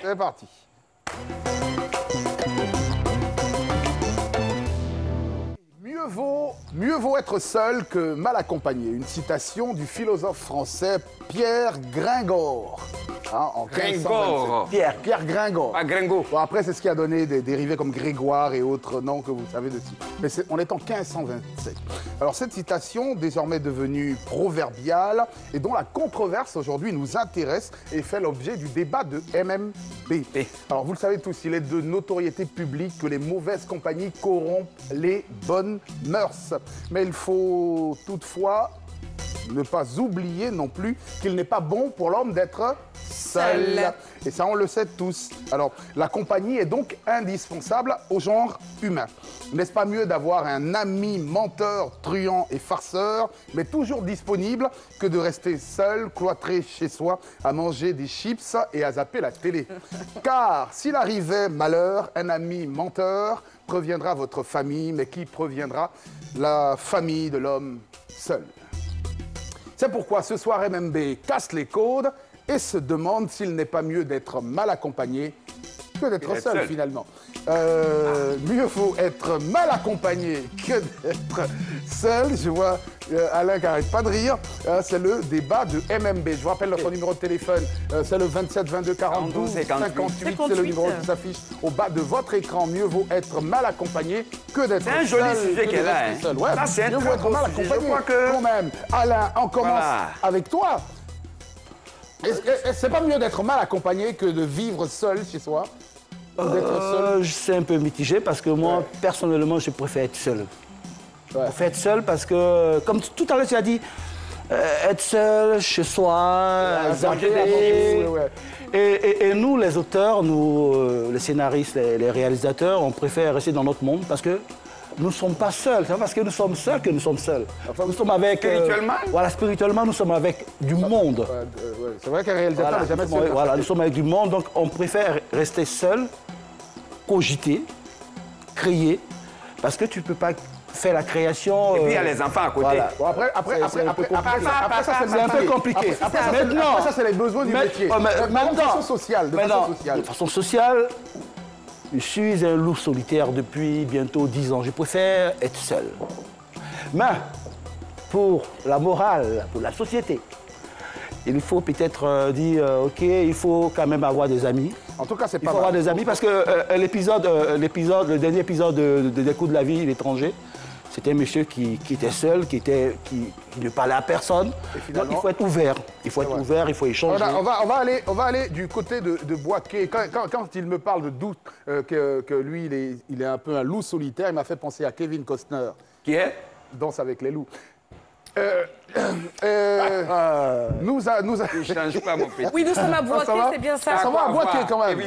C'est parti. Mieux vaut être seul que mal accompagné. Une citation du philosophe français Pierre Gringor. Hein, en Gringor. Pierre Gringor. Ah, Gringo. Bon, après, c'est ce qui a donné des dérivés comme Grégoire et autres noms que vous savez dessus. Mais on est en 1527. Alors, cette citation, désormais devenue proverbiale, et dont la controverse aujourd'hui nous intéresse et fait l'objet du débat de MMB. Alors, vous le savez tous, il est de notoriété publique que les mauvaises compagnies corrompent les bonnes mœurs. Mais il faut toutefois ne pas oublier non plus qu'il n'est pas bon pour l'homme d'être seul. Et ça, on le sait tous. Alors, la compagnie est donc indispensable au genre humain. N'est-ce pas mieux d'avoir un ami menteur, truand et farceur, mais toujours disponible, que de rester seul, cloîtré chez soi, à manger des chips et à zapper la télé? Car s'il arrivait malheur, un ami menteur previendra votre famille, mais qui previendra la famille de l'homme seul? C'est pourquoi ce soir, MMB casse les codes et se demande s'il n'est pas mieux d'être mal accompagné que d'être seul, finalement. Mieux vaut être mal accompagné que d'être seul. Je vois Alain qui n'arrête pas de rire. C'est le débat de MMB. Je vous rappelle notre numéro de téléphone. C'est le 27 22 42 58. C'est le numéro qui s'affiche au bas de votre écran. Mieux vaut être mal accompagné que d'être seul. C'est un joli sujet qu'elle a. Seul. Ouais, ça, c'est mieux vaut être mal accompagné. Je crois que... Quand même. Alain, on commence avec toi. C'est pas mieux d'être mal accompagné que de vivre seul chez soi? C'est un peu mitigé parce que moi, personnellement, je préfère être seul. Je préfère être seul parce que, comme tout à l'heure, tu as dit, être seul chez soi, et nous, les auteurs, nous, les scénaristes, les réalisateurs, on préfère rester dans notre monde parce que nous ne sommes pas seuls. C'est parce que nous sommes seuls que nous sommes seuls. Enfin, nous sommes avec... spirituellement voilà, spirituellement, nous sommes avec du monde. C'est vrai qu'un réalisateur n'est jamais seul. Voilà, nous sommes avec du monde, donc on préfère rester seul, cogiter, créer, parce que tu ne peux pas faire la création... Et puis il y a les enfants à côté. Voilà. Bon, après, ça, c'est un peu compliqué. Après, ça, c'est les besoins du métier. De façon sociale. De façon sociale, je suis un loup solitaire depuis bientôt 10 ans. Je préfère être seul. Mais pour la morale, pour la société, il faut peut-être dire, OK, il faut quand même avoir des amis. En tout cas, c'est pas Il faut avoir des amis parce que le dernier épisode de Des coups de la vie, l'étranger, c'était un monsieur qui était seul, qui ne parlait à personne. Donc il faut être ouvert. Il faut être ouvert, il faut échanger. On va aller du côté de Boaké. Quand il me parle de doute, que lui, il est un peu un loup solitaire, il m'a fait penser à Kevin Costner. Qui est Danse avec les loups. Je change pas mon petit. Oui, nous sommes à Boaké, c'est bien ça. Ça va à Boaké quand même.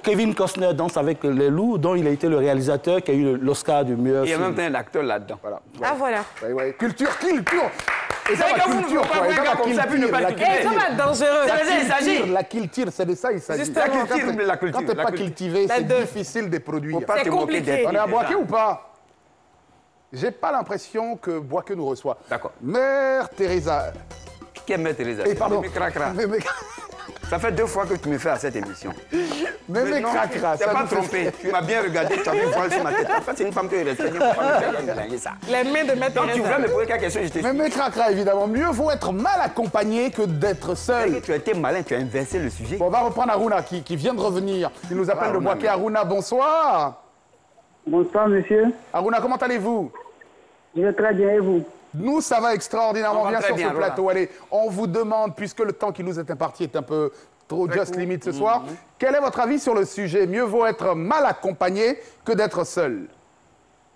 Kevin Costner danse avec les loups, dont il a été le réalisateur qui a eu l'Oscar du meilleur film. Il y a même un acteur là-dedans. Voilà. Ah voilà. Culture. Et ça, comme vous ne pouvez pas voir comme ça, puis ne pas le cultiver. Ça va être dangereux. Il s'agit. La culture, c'est de ça il s'agit. La culture. Quand tu n'es pas cultivé, c'est difficile de produire. Faut pas te moquer d'être. On est à Boaké ou pas? J'ai pas l'impression que Boaké nous reçoit. D'accord. Mère Teresa. Qui est Mère Teresa? Pardon. Ça fait 2 fois que tu me fais à cette émission. Mémé Cracra. Tu n'as pas trompé. Tu m'as bien regardé, tu avais une voile sur ma tête. En fait, c'est une femme que je respecte. Les mains de Mère Donc tu voulais me poser quelques questions, je t'ai dit. Mémé Cracra, évidemment. Mieux vaut être mal accompagné que d'être seul. Tu as été malin, tu as inversé le sujet. Bon, on va reprendre Aruna qui vient de revenir. Il nous appelle de Boaké. Aruna, bonsoir. Bonsoir, monsieur. Aruna, comment allez-vous? Je vais très bien, et vous? Nous, ça va extraordinairement bien sur ce plateau. Allez, on vous demande, puisque le temps qui nous est imparti est un peu trop just limite ce soir, quel est votre avis sur le sujet? Mieux vaut être mal accompagné que d'être seul.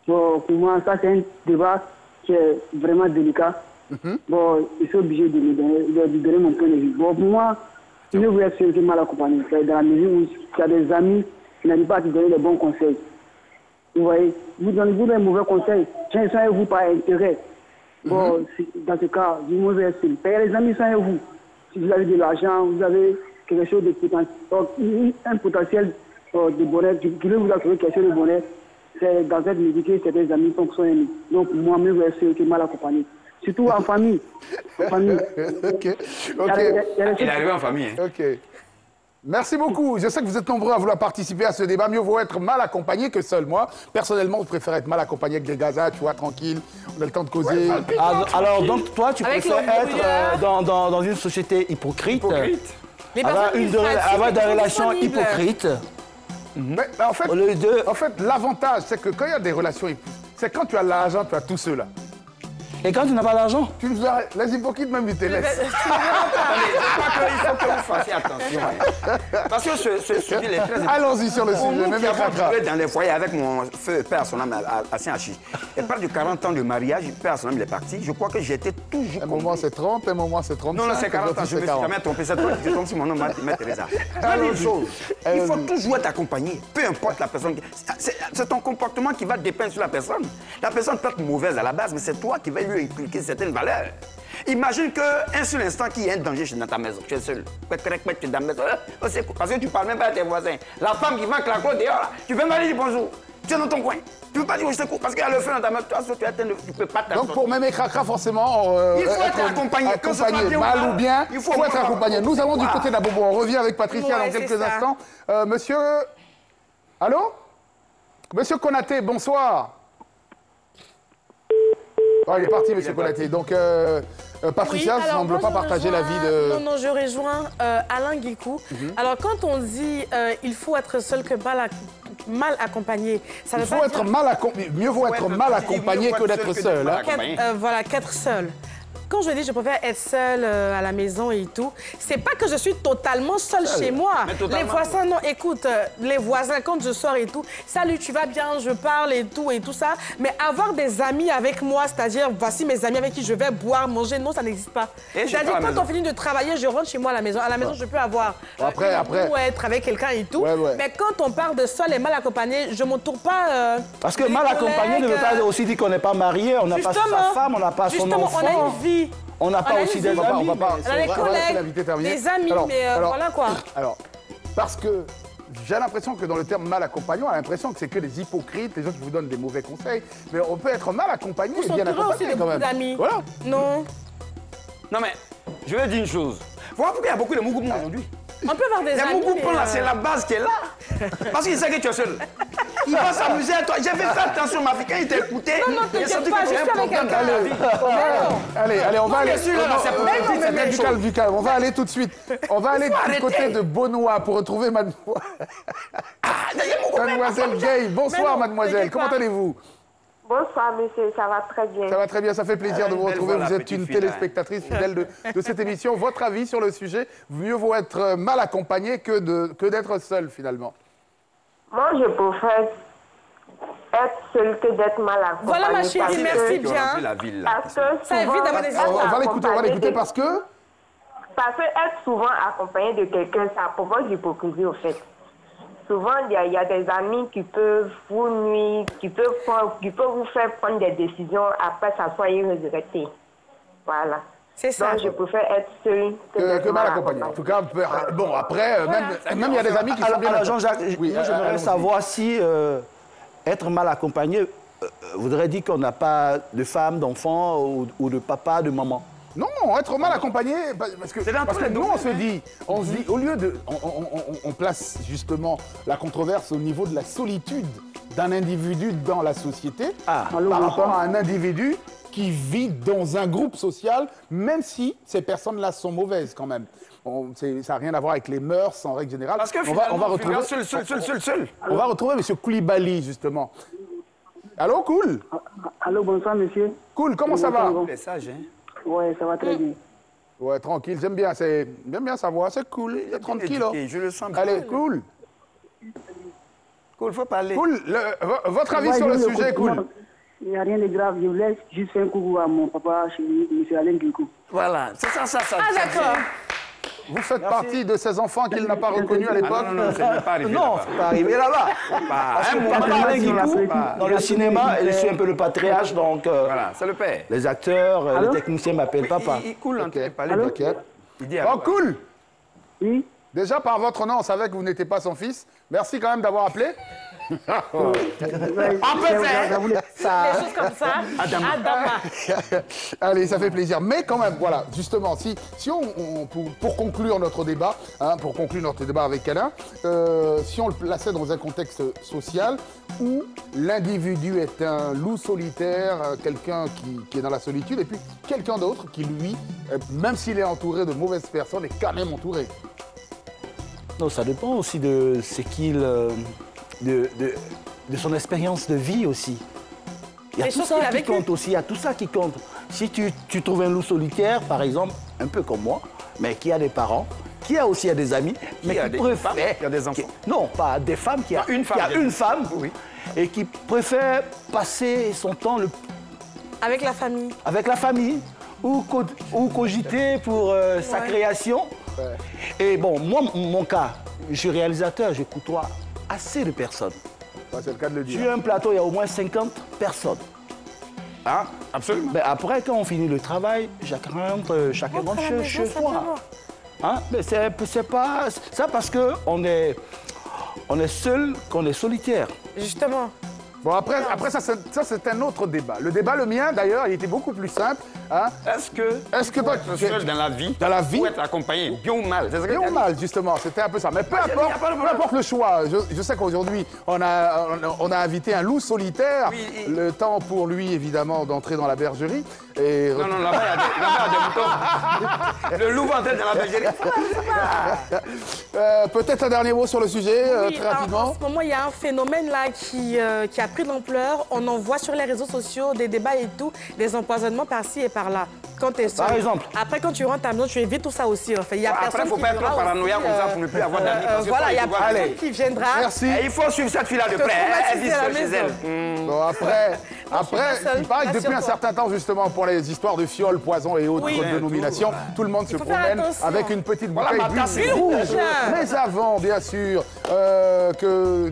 Bon, pour moi, ça, c'est un débat qui est vraiment délicat. Bon, je suis obligé de donner mon point de vue. Bon, pour moi, mieux vaut être seul que mal accompagné. C'est dans la mesure où tu as des amis qui n'arrivent pas à te donner les bons conseils. Vous voyez, vous donnez des mauvais conseils, tiens, sans vous par intérêt. Bon, dans ce cas, du mauvais style. Les amis sans vous. Si vous avez de l'argent, vous avez quelque chose de potentiel, un potentiel de bonheur, qui veut vous assurer quelque chose de bonheur, c'est dans cette musique que certains amis sont amis. Donc, moi, mieux vaut être que mal accompagné. Surtout en famille. En famille. Ok. Il est arrivé en famille. Ok. Merci beaucoup. Je sais que vous êtes nombreux à vouloir participer à ce débat. Mieux vaut être mal accompagné que seul. Moi, personnellement, je préfère être mal accompagné avec des gazas, tu vois, tranquille. On a le temps de causer. Alors, donc, toi, tu Avec préfères l'eau être dans une société hypocrite, Les avoir personnes avoir des sont relations disponibles. hypocrites. Mais, en fait, l'avantage, c'est que quand il y a des relations, c'est quand tu as l'argent, tu as tout cela. Et quand tu n'as pas d'argent? Tu nous as... Les hypocrites, même, ils te laissent. Attendez, je crois qu'il faut que vous fassiez attention. Parce que ce sujet est très important. Allons-y sur le Pour sujet. nous Même qui avons Cracra. joué dans les foyers avec mon feu père, son âme, Hassan Hachi. Et par du 40 ans de mariage, père, son âme, il est parti. Je crois que j'étais toujours Un moment, c'est 30, un moment, c'est 35. Non, c'est 40 ans, je me suis jamais trompé. C'est toi qui tombes sur mon nom, Maître Teresa. Je vais dire une chose, il faut toujours être accompagné, peu importe la personne. C'est ton comportement qui va dépendre sur la personne. La personne peut être mauvaise à la base, mais c'est toi qui vas lui inculquer certaines valeurs. Imagine qu'un seul instant qu'il y a un danger dans ta maison, tu es seul. Tu es dans la maison, parce que tu ne parles même pas à tes voisins. La femme qui va claquer dehors, là, tu peux pas lui dire bonjour. Tu es dans ton coin. Tu ne peux pas dire je te cours parce qu'il y a le feu dans ta maison. Toi, tu ne peux pas t'asseoir. Donc pour Mémé Cracra, forcément, il faut être accompagné. Quand ça va bien mal ou bien, il il faut être accompagné. Nous allons du côté d'Abobo. On revient avec Patricia Ouais, dans quelques c'est ça. instants. Monsieur... Allô? Monsieur Konaté, bonsoir. Oh, il est parti, monsieur Konaté. Donc, Patricia ne alors semble moi, pas je partager rejoins- l'avis de... Non, je rejoins Alain Guicou. Alors, quand on dit il faut être seul que mal accompagné, ça ne Il veut faut pas être dire mal accompagné. Mieux vaut être mal accompagné que d'être seul. Hein. voilà, qu'être seul. Quand je dis je préfère être seule à la maison et tout, c'est pas que je suis totalement seule chez moi. Les voisins, non, écoute, les voisins, quand je sors et tout, salut, tu vas bien, je parle et tout ça. Mais avoir des amis avec moi, c'est-à-dire, voici mes amis avec qui je vais boire, manger, non, ça n'existe pas. C'est-à-dire, quand on finit de travailler, je rentre chez moi à la maison. À la maison, je peux avoir Après. ou être avec quelqu'un et tout. Ouais. Mais quand on parle de seul et mal accompagné, je ne m'entoure pas. Parce que des mal accompagné ne veut pas collègues, aussi dire qu'on n'est pas marié, on n'a pas sa Justement. femme, on n'a pas son Justement, enfant. on a une vie. On n'a On pas a aussi une des vie. amis. On va pas... On a des on va collègues, laisser l'invité terminer. des amis, mais voilà quoi. Alors, parce que j'ai l'impression que dans le terme mal accompagné, on a l'impression que c'est que des hypocrites, les gens qui vous donnent des mauvais conseils. Mais on peut être mal accompagné et bien S'entourer aussi accompagné de quand beaucoup même. d'amis. Voilà. Non. Non, mais je vais dire une chose. Voilà pourquoi il y a beaucoup de Mougoumou aujourd'hui. On peut avoir des Les amis. Mougoumou, mais, là, c'est la base qui est là. Parce qu'il sait que tu es seul. Il va s'amuser à toi. J'ai fait attention, ma fille, quand il t'a écouté. Non, il a t'inquiète senti pas, que tu je as un suis avec problème quelqu'un. dans la vie. Allez, on va aller... bien sûr, là, c'est pour non, éviter mais certaines du choses. calme, du calme. On va aller tout de suite. On va aller du arrêter. côté de Beaunois pour retrouver Mademoiselle Gay. Bonsoir, non, mademoiselle. t'inquiète Comment pas. allez-vous? Bonsoir, monsieur, ça va très bien. Ça va très bien, ça fait plaisir de vous belle retrouver. voix, Vous la êtes petite une fille, là. téléspectatrice fidèle de cette émission. Votre avis sur le sujet, mieux vaut être mal accompagné que d'être seul, finalement. Moi, je préfère être seule que d'être mal accompagnée. Voilà, ma chérie, parce que- merci Tu auras bien. vu la ville, là. Parce que Ça souvent, évite d'avoir des être On va l'écouter accompagné parce que... Parce que être souvent accompagné de quelqu'un, ça provoque l'hypocrisie, au fait. Souvent, il y a des amis qui peuvent vous nuire, qui peuvent vous faire prendre des décisions, après ça soit regretté. Voilà. C'est ça. Donc, je préfère être seule que mal accompagné. En tout cas, bon, après, même il y a des amis qui sont bien Alors, accompagnés. Jean-Jacques, Oui, moi, j'aimerais allons-y. savoir si être mal accompagné voudrait dire qu'on n'a pas de femme, d'enfant ou de papa, de maman. Non, être mal accompagné, parce que nous, on se dit, au lieu de... On place justement la controverse au niveau de la solitude d'un individu dans la société par rapport à un individu qui vit dans un groupe social, même si ces personnes-là sont mauvaises quand même. Ça n'a rien à voir avec les mœurs en règle générale. Parce que on va retrouver... seul. On va retrouver M. Koulibaly, justement. Allô, Cool? Allô, bonsoir, monsieur. Cool, comment ça va? C'est sage, hein. Ouais, ça va très bien. Ouais, tranquille, j'aime bien sa voix, c'est cool, il est tranquille. Hein. Je le sens bien. Allez, Cool. Cool, faut parler. Cool, votre avis Ouais, sur le je sujet, écoute. Cool? Il n'y a rien de grave. Je voulais juste faire un coucou à mon papa, chéri, M. Alain Guicou. Voilà, c'est ça. Ah, d'accord. Vous faites partie de ces enfants qu'il n'a pas reconnus à l'époque? Non, c'est même pas arrivé. Non, là-bas. c'est pas arrivé là-bas. Parce que Papa Alain Guicou, dans le cinéma, il suit un peu le patriarche, donc Voilà, c'est le père. les acteurs, les techniciens m'appellent papa. Il coule en train de parler. T'inquiète. Il dit Oh, Cool. Oui, Déjà, par votre nom, on savait que vous n'étiez pas son fils. Merci quand même d'avoir appelé. On peut faire des choses comme ça. Adama. Allez, ça fait plaisir. Mais quand même, voilà, justement, si pour conclure notre débat, avec Alain, si on le plaçait dans un contexte social où l'individu est un loup solitaire, quelqu'un qui est dans la solitude, et puis quelqu'un d'autre qui, lui, même s'il est entouré de mauvaises personnes, est quand même entouré. Non, ça dépend aussi de ce qu'il... de son expérience de vie aussi. Il y a tout ça qui compte aussi, il y a tout ça qui compte. Si tu trouves un loup solitaire, par exemple, un peu comme moi, mais qui a des parents, qui a aussi des amis, mais qui préfère... Il y a des enfants. Non, pas des femmes, qui a une femme, oui, et qui préfère passer son temps avec la famille. Avec la famille, ou cogiter pour sa création. Ouais. Et bon, moi, mon cas, je suis réalisateur, je côtoie assez de personnes. C'est le cas de le dire. Sur un plateau, il y a au moins 50 personnes. Ah, absolument. Mais après, quand on finit le travail, chacun rentre chez soi. Hein? Mais c'est pas ça parce qu'on est seul, qu'on est solitaire. Justement. Bon, après ça c'est un autre débat. Le débat, le mien, d'ailleurs, il était beaucoup plus simple. Hein? Est-ce que toi, être seul dans la vie, ou être accompagné, bien ou mal? Bien ou mal, justement, c'était un peu ça. Mais peu importe le choix. Je sais qu'aujourd'hui, on a invité un loup solitaire. Oui, le temps pour lui, évidemment, d'entrer dans la bergerie. Et... Non, là-bas, il y a des moutons. Le loup va entrer dans la bergerie. Peut-être un dernier mot sur le sujet, très rapidement. En ce moment, il y a un phénomène là qui a pris de l'ampleur. On en voit sur les réseaux sociaux des débats et tout, des empoisonnements par-ci et par-là. Quand tu es seul. Par exemple. Après, quand tu rentres à la maison, tu évites tout ça aussi. En fait. Après, il ne faut pas être trop paranoïaque comme ça pour ne plus avoir d'amis. Voilà, il y a personne qui viendra. Merci. Et il faut suivre cette fille-là de près. Elle vit seule chez elle. Bon, après, il paraît que depuis un certain temps, justement, pour les histoires de fioles, poisons et autres dénominations, tout le monde se promène avec une petite bouteille d'huile rouge. Mais avant, bien sûr, que